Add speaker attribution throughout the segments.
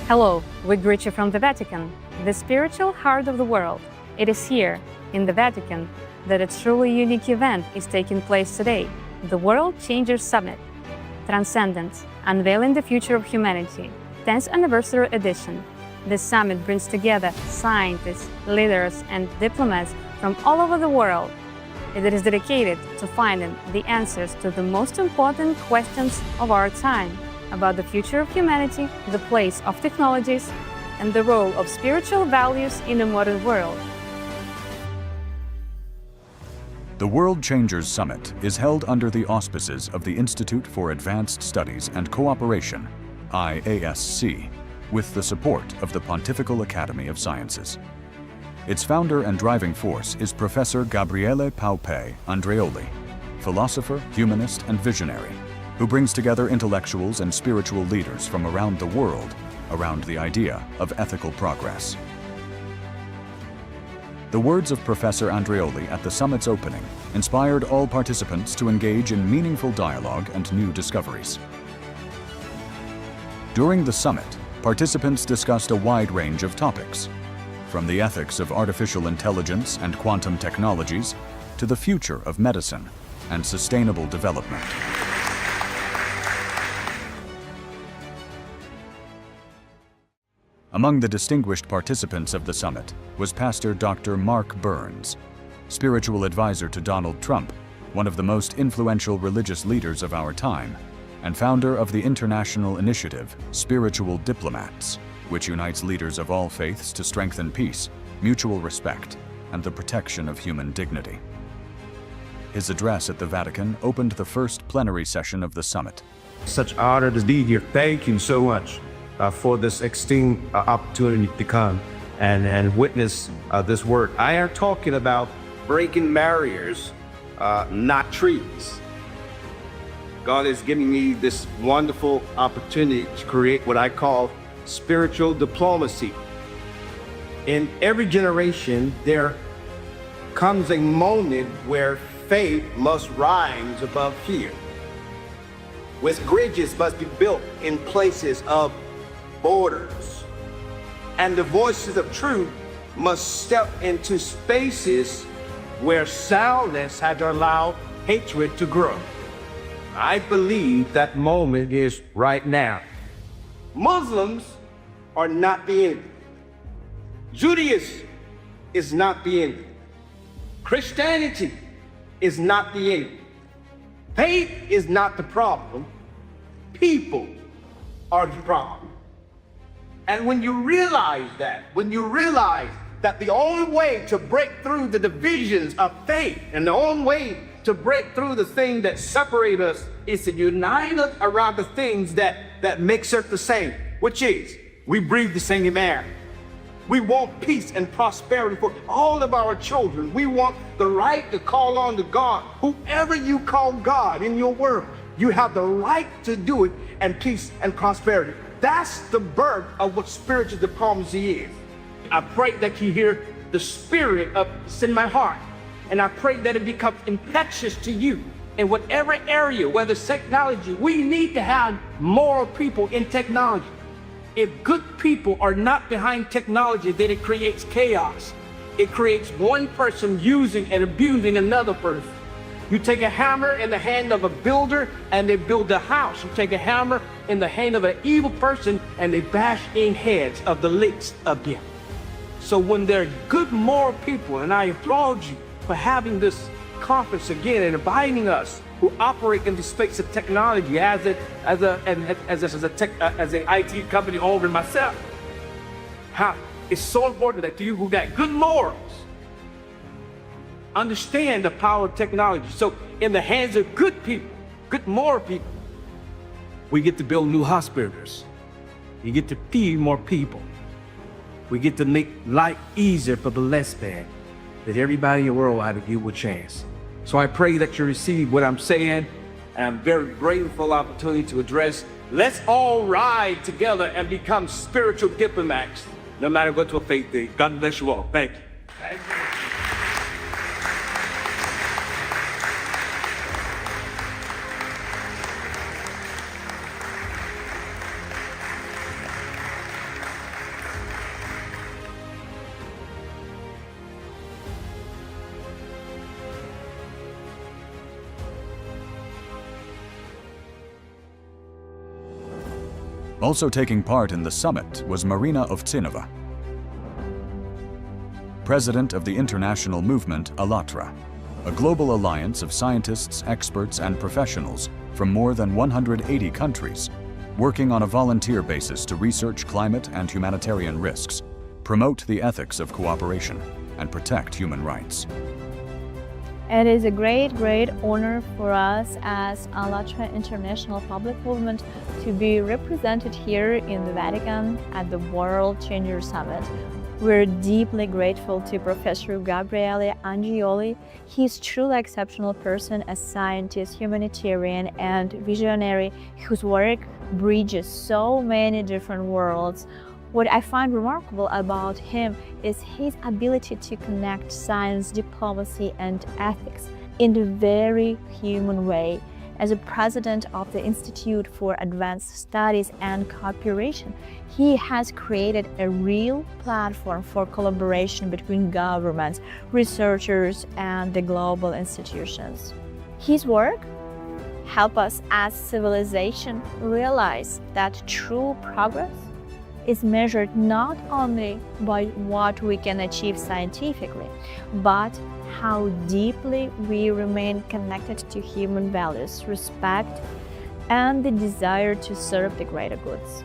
Speaker 1: Hello, we greet you from the Vatican, the spiritual heart of the world. It is here, in the Vatican, that a truly unique event is taking place today, the World Changers Summit. Transcendence, Unveiling the Future of Humanity, 10th Anniversary Edition. This summit brings together scientists, leaders, and diplomats from all over the world. It is dedicated to finding the answers to the most important questions of our time about the future of humanity, the place of technologies, and the role of spiritual values in a modern world.
Speaker 2: The World Changers Summit is held under the auspices of the Institute for Advanced Studies and Cooperation, IASC, with the support of the Pontifical Academy of Sciences. Its founder and driving force is Professor Gabriele Pao-Pei Andreoli, philosopher, humanist, and visionary, who brings together intellectuals and spiritual leaders from around the world around the idea of ethical progress. The words of Professor Andreoli at the summit's opening inspired all participants to engage in meaningful dialogue and new discoveries. During the summit, participants discussed a wide range of topics, from the ethics of artificial intelligence and quantum technologies to the future of medicine and sustainable development. Among the distinguished participants of the summit was Pastor Dr. Mark Burns, spiritual advisor to Donald Trump, one of the most influential religious leaders of our time, and founder of the international initiative Spiritual Diplomats, which unites leaders of all faiths to strengthen peace, mutual respect, and the protection of human dignity. His address at the Vatican opened the first plenary session of the summit.
Speaker 3: Such honor to be here. Thank you so much for this esteemed opportunity to come and witness this work. I am talking about breaking barriers, not trees. God is giving me this wonderful opportunity to create what I call spiritual diplomacy. In every generation, there comes a moment where faith must rise above fear. With bridges must be built in places of borders. And the voices of truth must step into spaces where silence had allowed hatred to grow. I believe that moment is right now. Muslims are not the enemy. Judaism is not the enemy. Christianity is not the enemy. Faith is not the problem. People are the problem. And when you realize that the only way to break through the divisions of faith and the only way to break through the thing that separates us is to unite us around the things that makes us the same, which is we breathe the same air. We want peace and prosperity for all of our children. We want the right to call on to God. Whoever you call God in your world, you have the right to do it, and peace and prosperity. That's the birth of what spiritual diplomacy is. I pray that you hear the spirit of this in my heart, and I pray that it becomes infectious to you in whatever area, whether it's technology. We need to have moral people in technology. If good people are not behind technology, then it creates chaos. It creates one person using and abusing another person. You take a hammer in the hand of a builder and they build a house. You take a hammer in the hand of an evil person and they bash in heads of the least of them. So when there are good moral people, and I applaud you for having this conference again and inviting us who operate in the space of technology as an IT company owner myself. It's so important that you who got good morals understand the power of technology. So in the hands of good people, good moral people, we get to build new hospitals. You get to feed more people. We get to make life easier for the less bad, that everybody in the world ought to give a chance. So I pray that you receive what I'm saying, and I'm very grateful for the opportunity to address. Let's all ride together and become spiritual diplomats, no matter what your faith is. God bless you all. Thank you. Thank you.
Speaker 2: Also taking part in the summit was Marina Ovtsinova, president of the international movement АЛЛАТРA, a global alliance of scientists, experts, and professionals from more than 180 countries, working on a volunteer basis to research climate and humanitarian risks, promote the ethics of cooperation, and protect human rights.
Speaker 4: It is a great honor for us as АЛЛАТРA International Public Movement to be represented here in the Vatican at the World Changer Summit. We're deeply grateful to Professor Gabriele Andreoli. He's truly exceptional person, a scientist, humanitarian, and visionary whose work bridges so many different worlds. What I find remarkable about him is his ability to connect science, diplomacy, and ethics in a very human way. As a president of the Institute for Advanced Studies and Cooperation, he has created a real platform for collaboration between governments, researchers, and the global institutions. His work helps us as civilization realize that true progress is measured not only by what we can achieve scientifically, but how deeply we remain connected to human values, respect, and the desire to serve the greater goods.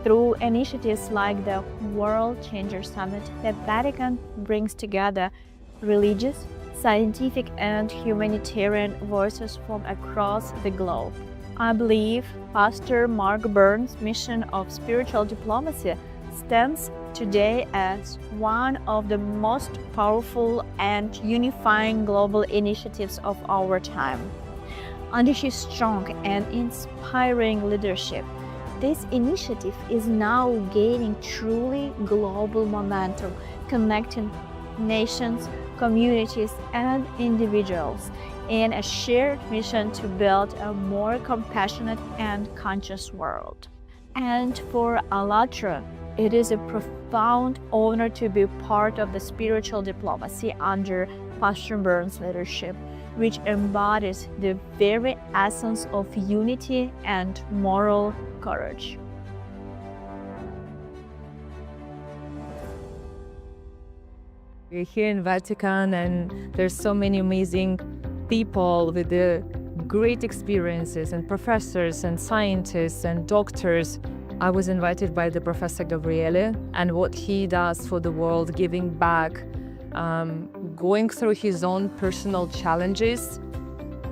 Speaker 4: Through initiatives like the World Changer Summit, the Vatican brings together religious, scientific, and humanitarian voices from across the globe. I believe Pastor Mark Burns' mission of spiritual diplomacy stands today as one of the most powerful and unifying global initiatives of our time. Under his strong and inspiring leadership, this initiative is now gaining truly global momentum, connecting nations, communities, and individuals in a shared mission to build a more compassionate and conscious world. And for АЛЛАТRA, it is a profound honor to be part of the spiritual diplomacy under Pastor Burns' leadership, which embodies the very essence of unity and moral courage.
Speaker 5: We're here in Vatican, and there's so many amazing people with the great experiences, and professors and scientists and doctors. I was invited by the Professor Gabriele, and what he does for the world, giving back, going through his own personal challenges.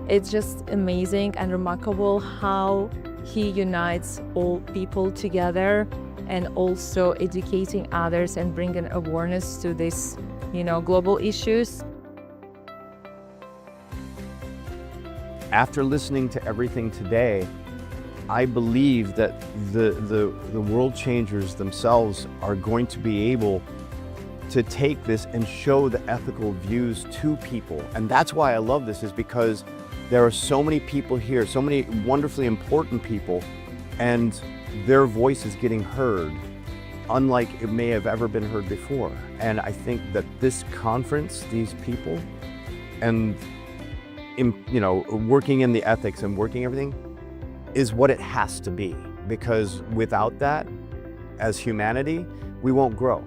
Speaker 5: It's just amazing and remarkable how he unites all people together, and also educating others and bringing awareness to these, global issues.
Speaker 6: After listening to everything today, I believe that the world changers themselves are going to be able to take this and show the ethical views to people. And that's why I love this, is because there are so many people here, so many wonderfully important people, and their voice is getting heard, unlike it may have ever been heard before. And I think that this conference, these people, and working in the ethics and working everything is what it has to be, because without that, as humanity, we won't grow.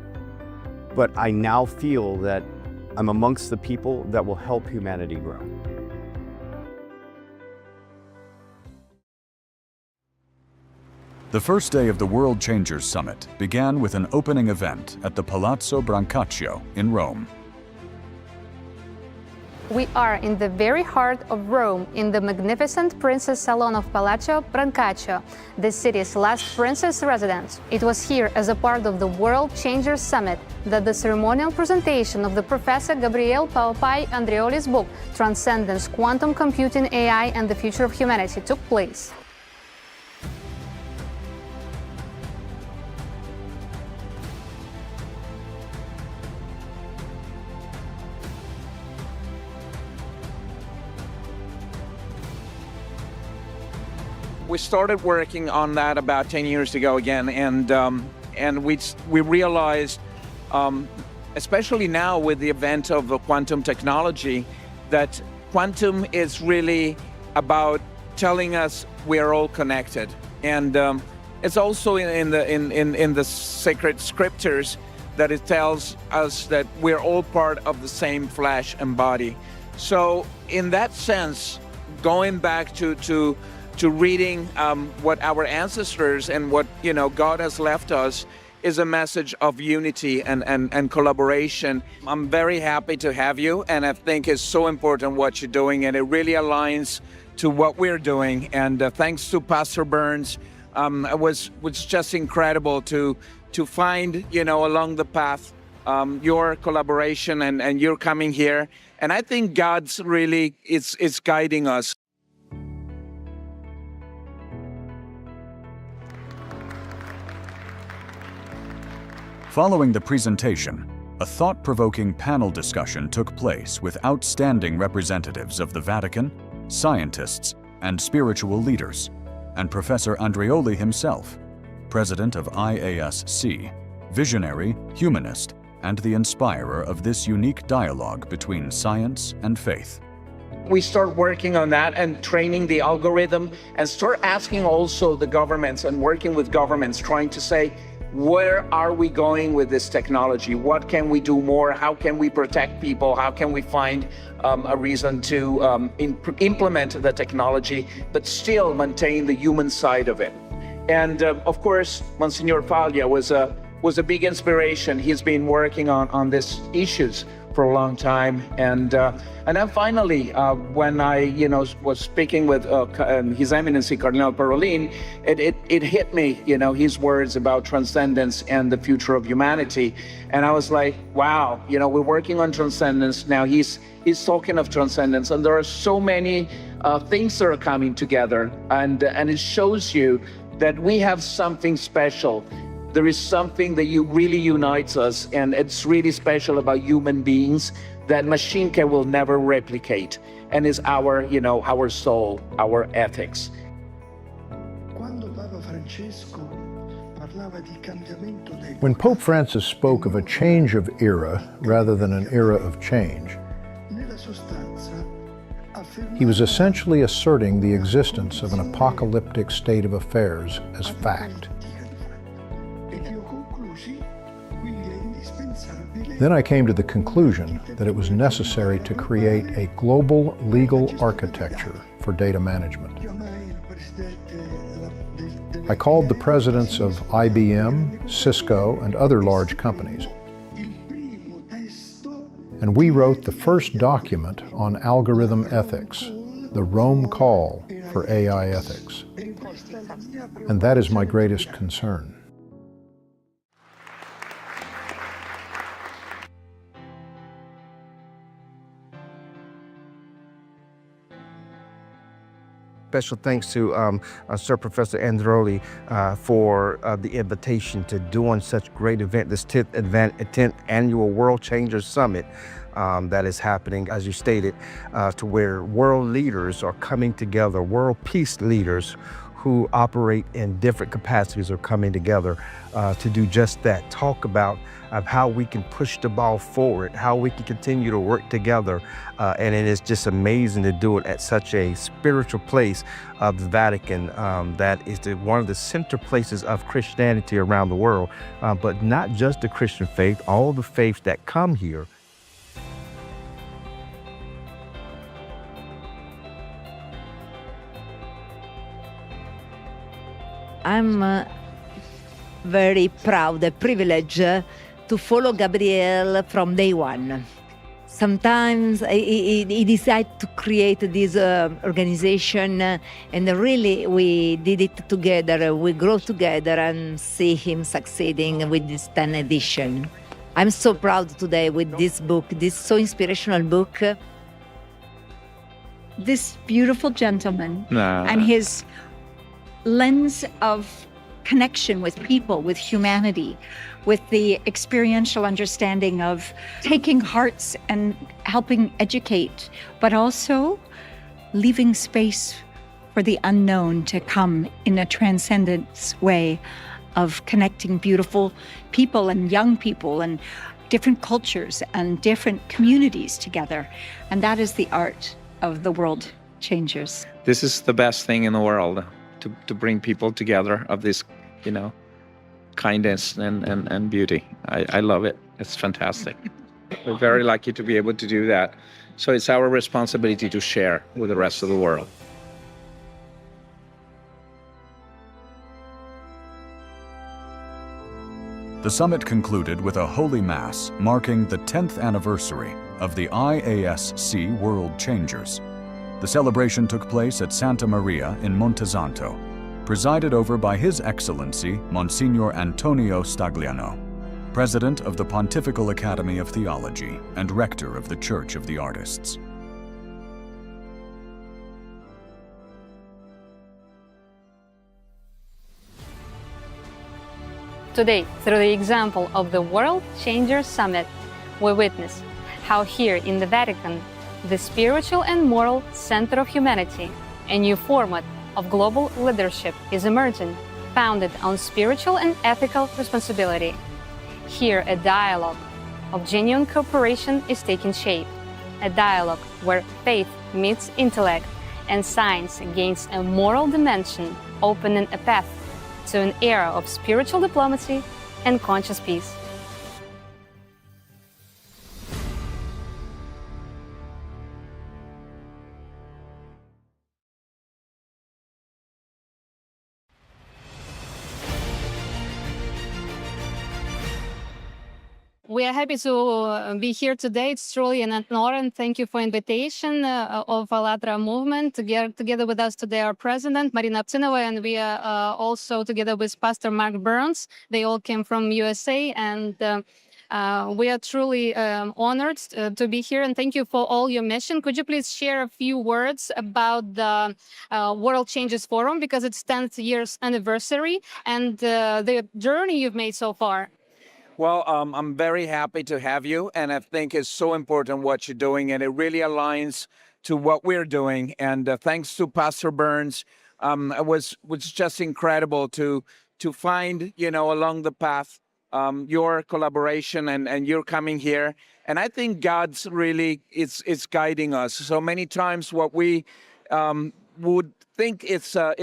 Speaker 6: But I now feel that I'm amongst the people that will help humanity grow.
Speaker 2: The first day of the World Changers Summit began with an opening event at the Palazzo Brancaccio in Rome.
Speaker 1: We are in the very heart of Rome, in the magnificent Princess Salon of Palazzo Brancaccio, the city's last princess residence. It was here, as a part of the World Changers Summit, that the ceremonial presentation of the Professor Gabriele Pao-Pei Andreoli's book, Transcendence, Quantum Computing, AI, and the Future of Humanity took place.
Speaker 7: We started working on that about 10 years ago again, and we realized, especially now with the advent of quantum technology, that quantum is really about telling us we are all connected. And it's also in the sacred scriptures that it tells us that we're all part of the same flesh and body. So in that sense, going back to reading what our ancestors and what God has left us is a message of unity and collaboration. I'm very happy to have you, and I think it's so important what you're doing, and it really aligns to what we're doing. And thanks to Pastor Burns, it was just incredible to find, along the path, your collaboration and you're coming here. And I think God's really, it's guiding us.
Speaker 2: Following the presentation, a thought-provoking panel discussion took place with outstanding representatives of the Vatican, scientists, and spiritual leaders, and Professor Andreoli himself, president of IASC, visionary, humanist, and the inspirer of this unique dialogue between science and faith.
Speaker 7: We start working on that and training the algorithm and start asking also the governments and working with governments, trying to say, where are we going with this technology? What can we do more? How can we protect people? How can we find a reason to implement the technology, but still maintain the human side of it? And of course, Monsignor Paglia was a big inspiration. He's been working on these issues for a long time. And then finally, when I was speaking with His Eminency Cardinal Parolin, it hit me, his words about transcendence and the future of humanity. And I was like, wow, we're working on transcendence now. He's talking of transcendence, and there are so many things that are coming together, and it shows you that we have something special. There is something that really unites us, and it's really special about human beings that machine will never replicate, and is our soul, our ethics.
Speaker 8: When Pope Francis spoke of a change of era rather than an era of change, he was essentially asserting the existence of an apocalyptic state of affairs as fact. Then I came to the conclusion that it was necessary to create a global legal architecture for data management. I called the presidents of IBM, Cisco, and other large companies, and we wrote the first document on algorithm ethics, the Rome Call for AI ethics. And that is my greatest concern.
Speaker 9: Special thanks to Sir Professor Andreoli for the invitation to doing such a great event, this 10th Annual World Changers Summit that is happening, as you stated, to where world leaders are coming together, world peace leaders who operate in different capacities are coming together to do just that, talk about how we can push the ball forward, how we can continue to work together. And it is just amazing to do it at such a spiritual place of the Vatican that is one of the center places of Christianity around the world, but not just the Christian faith, all the faiths that come here.
Speaker 10: I'm very proud and privileged to follow Gabriele from day one. Sometimes he decided to create this organization, and really we did it together. We grow together and see him succeeding with this 10th edition. I'm so proud today with this book, this so inspirational book.
Speaker 11: This beautiful gentleman and his lens of connection with people, with humanity, with the experiential understanding of taking hearts and helping educate, but also leaving space for the unknown to come in a transcendence way of connecting beautiful people and young people and different cultures and different communities together. And that is the art of the World Changers.
Speaker 7: This is the best thing in the world, to bring people together of this, kindness and beauty. I love it. It's fantastic. We're very lucky to be able to do that. So it's our responsibility to share with the rest of the world.
Speaker 2: The summit concluded with a Holy Mass marking the 10th anniversary of the IASC World Changers. The celebration took place at Santa Maria in Montesanto, presided over by His Excellency Monsignor Antonio Stagliano, President of the Pontifical Academy of Theology and Rector of the Church of the Artists.
Speaker 1: Today, through the example of the World Changers Summit, we witness how here in the Vatican, the spiritual and moral center of humanity, a new format of global leadership is emerging, founded on spiritual and ethical responsibility. Here, a dialogue of genuine cooperation is taking shape, a dialogue where faith meets intellect and science gains a moral dimension, opening a path to an era of spiritual diplomacy and conscious peace. We are happy to be here today. It's truly an honor, and thank you for invitation of АЛЛАТРA movement. Together with us today our president, Marina Aptinova, and we are also together with Pastor Mark Burns. They all came from USA, and we are truly honored to be here, and thank you for all your mission. Could you please share a few words about the World Changes Forum, because it's 10th year's anniversary, and the journey you've made so far?
Speaker 7: Well, I'm very happy to have you, and I think it's so important what you're doing, and it really aligns to what we're doing. And thanks to Pastor Burns, it was just incredible to find, along the path, your collaboration and your coming here. And I think God's really is guiding us. So many times, what we would think it's a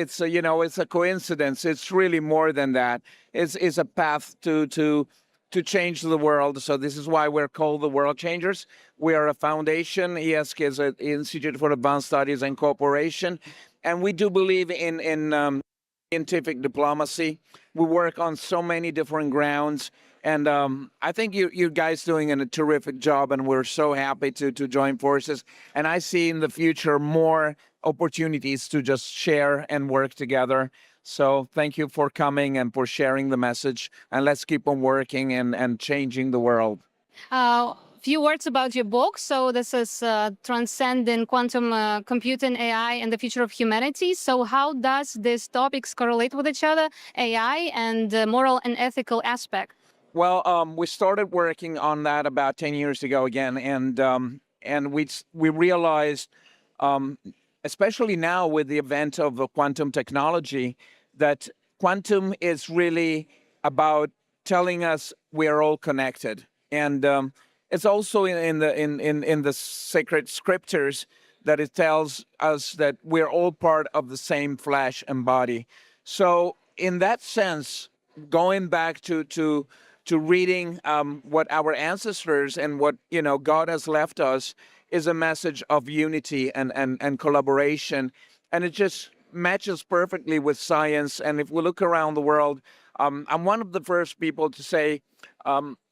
Speaker 7: coincidence. It's really more than that. It's a path to change the world. So this is why we're called the World Changers. We are a foundation. IASC is an Institute for Advanced Studies and Cooperation. And we do believe in scientific diplomacy. We work on so many different grounds. And I think you guys doing a terrific job, and we're so happy to join forces. And I see in the future more opportunities to just share and work together. So thank you for coming and for sharing the message, and let's keep on working and changing the world.
Speaker 1: Few words about your book. So this is Transcending Quantum Computing, AI, and the Future of Humanity. So how does these topics correlate with each other, AI and the moral and ethical aspect?
Speaker 7: Well, we started working on that about 10 years ago again, and we realized, especially now with the advent of quantum technology, that quantum is really about telling us we are all connected, and it's also in the sacred scriptures that it tells us that we're all part of the same flesh and body. So in that sense, going back to reading what our ancestors and what God has left us is a message of unity and collaboration, and it just matches perfectly with science. And if we look around the world, I'm one of the first people to say,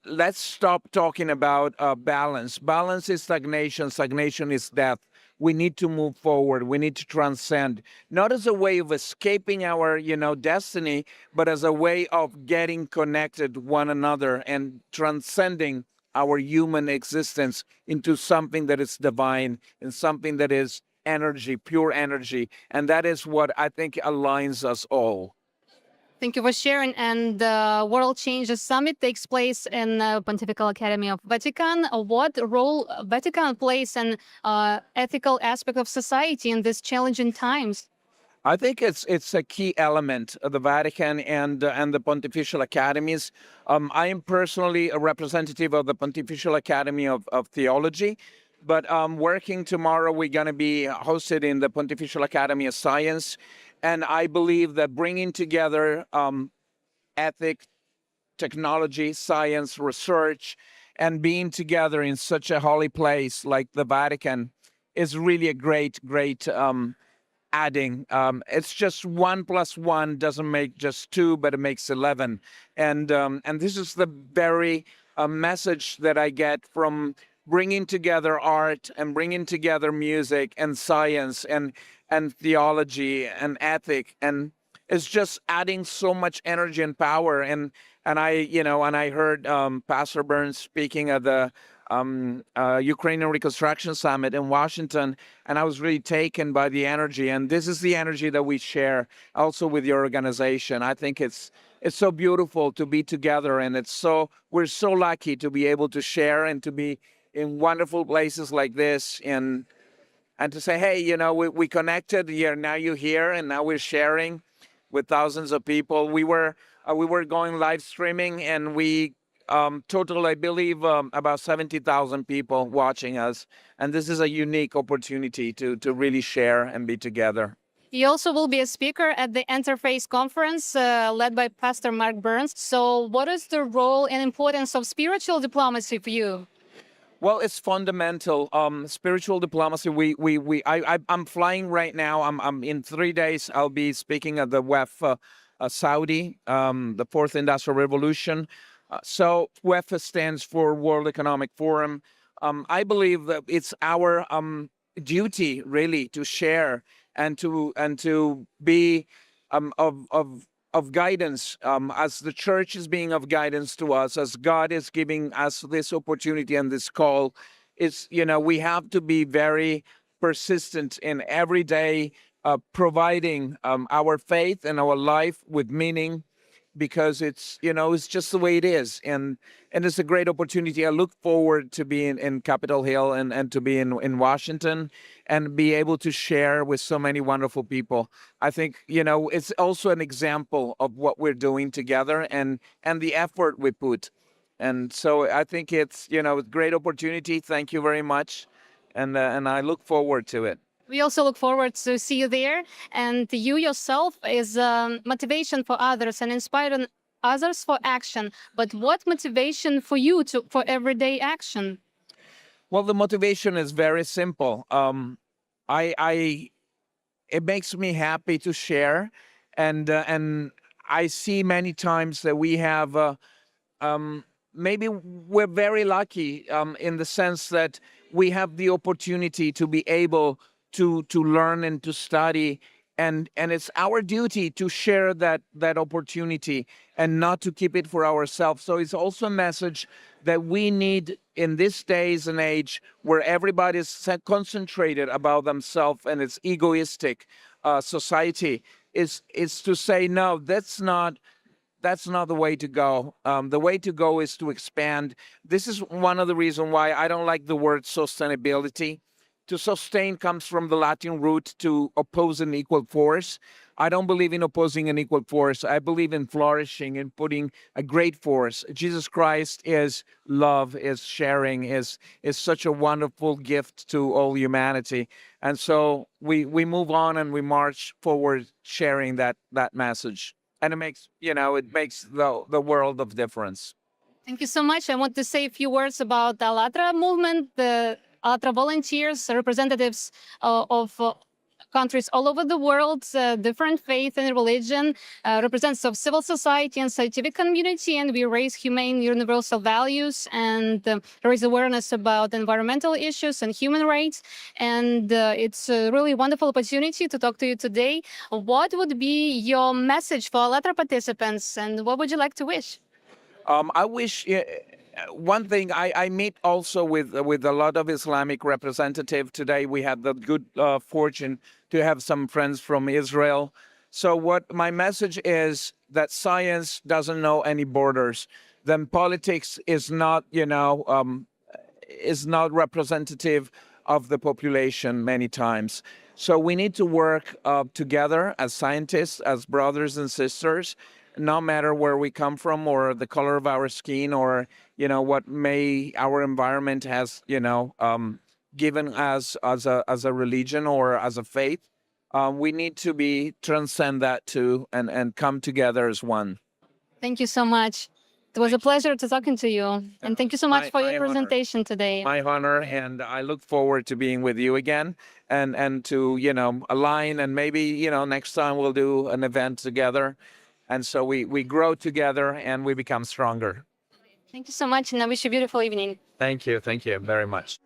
Speaker 7: let's stop talking about balance. Balance is stagnation. Stagnation is death. We need to move forward. We need to transcend, not as a way of escaping our, destiny, but as a way of getting connected one another and transcending our human existence into something that is divine and something that is energy, pure energy. And that is what I think aligns us all.
Speaker 1: Thank you for sharing. And the World Changes Summit takes place in the Pontifical Academy of Vatican. What role Vatican plays in ethical aspect of society in these challenging times?
Speaker 7: I think it's a key element of the Vatican and the Pontifical Academies. I am personally a representative of the Pontifical Academy of Theology, but working tomorrow, we're going to be hosted in the Pontifical Academy of Science. And I believe that bringing together ethics, technology, science, research, and being together in such a holy place like the Vatican is really a great adding. It's just 1 + 1 doesn't make just 2, but it makes 11. And this is the very message that I get from bringing together art and bringing together music and science and theology and ethic, and it's just adding so much energy and power. And I heard Pastor Burns speaking at the Ukrainian Reconstruction Summit in Washington, and I was really taken by the energy. And this is the energy that we share also with your organization. I think it's so beautiful to be together, and we're so lucky to be able to share and to be in wonderful places like this, and to say, hey, we connected here, now you're here, and now we're sharing with thousands of people. We were going live streaming, and we total, I believe, about 70,000 people watching us. And this is a unique opportunity to really share and be together.
Speaker 1: You also will be a speaker at the Interfaith conference led by Pastor Mark Burns. So what is the role and importance of spiritual diplomacy for you?
Speaker 7: Well, it's fundamental. Spiritual diplomacy. I'm flying right now. I'm in 3 days. I'll be speaking at the WEF Saudi, the Fourth Industrial Revolution. So WEF stands for World Economic Forum. I believe that it's our duty really to share and to be of guidance, as the church is being of guidance to us, as God is giving us this opportunity and this call. We have to be very persistent in every day providing our faith and our life with meaning, because it's just the way it is, and it's a great opportunity. I look forward to being in Capitol Hill and to be in Washington and be able to share with so many wonderful people. I think it's also an example of what we're doing together and the effort we put, and so I think it's a great opportunity. Thank you very much, and I look forward to it.
Speaker 1: We also look forward to see you there, and you yourself is motivation for others and inspiring others for action. But what motivation for you for everyday action?
Speaker 7: Well, the motivation is very simple. It makes me happy to share, and I see many times that we have maybe we're very lucky in the sense that we have the opportunity to be able to learn and to study, and it's our duty to share that opportunity and not to keep it for ourselves. So it's also a message that we need in this days and age where everybody's concentrated about themselves and it's egoistic society, is to say, no, that's not the way to go. The way to go is to expand. This is one of the reasons why I don't like the word sustainability. To sustain comes from the Latin root to oppose an equal force. I don't believe in opposing an equal force. I believe in flourishing and putting a great force. Jesus Christ is love, is sharing, is such a wonderful gift to all humanity. And so we move on and we march forward sharing that message. And it makes the world of difference.
Speaker 1: Thank you so much. I want to say a few words about the АЛЛАТРA movement. The АЛЛАТRA volunteers, representatives of countries all over the world, different faith and religion, representatives of civil society and scientific community, and we raise humane universal values and raise awareness about environmental issues and human rights. And it's a really wonderful opportunity to talk to you today. What would be your message for АЛЛАТRA participants, and what would you like to wish?
Speaker 7: I wish one thing. I meet also with a lot of Islamic representatives today. We had the good fortune to have some friends from Israel. So what my message is that science doesn't know any borders. Then politics is not representative of the population many times. So we need to work together as scientists, as brothers and sisters, no matter where we come from or the color of our skin or what may our environment has given us as a religion or as a faith. we need to transcend that too and come together as one.
Speaker 1: Thank you so much. It was a pleasure to talking to you. And thank you so much for your presentation today.
Speaker 7: My honor, and I look forward to being with you again and to, align, and maybe, next time we'll do an event together. And so we grow together and we become stronger.
Speaker 1: Thank you so much, and I wish you a beautiful evening.
Speaker 7: Thank you very much.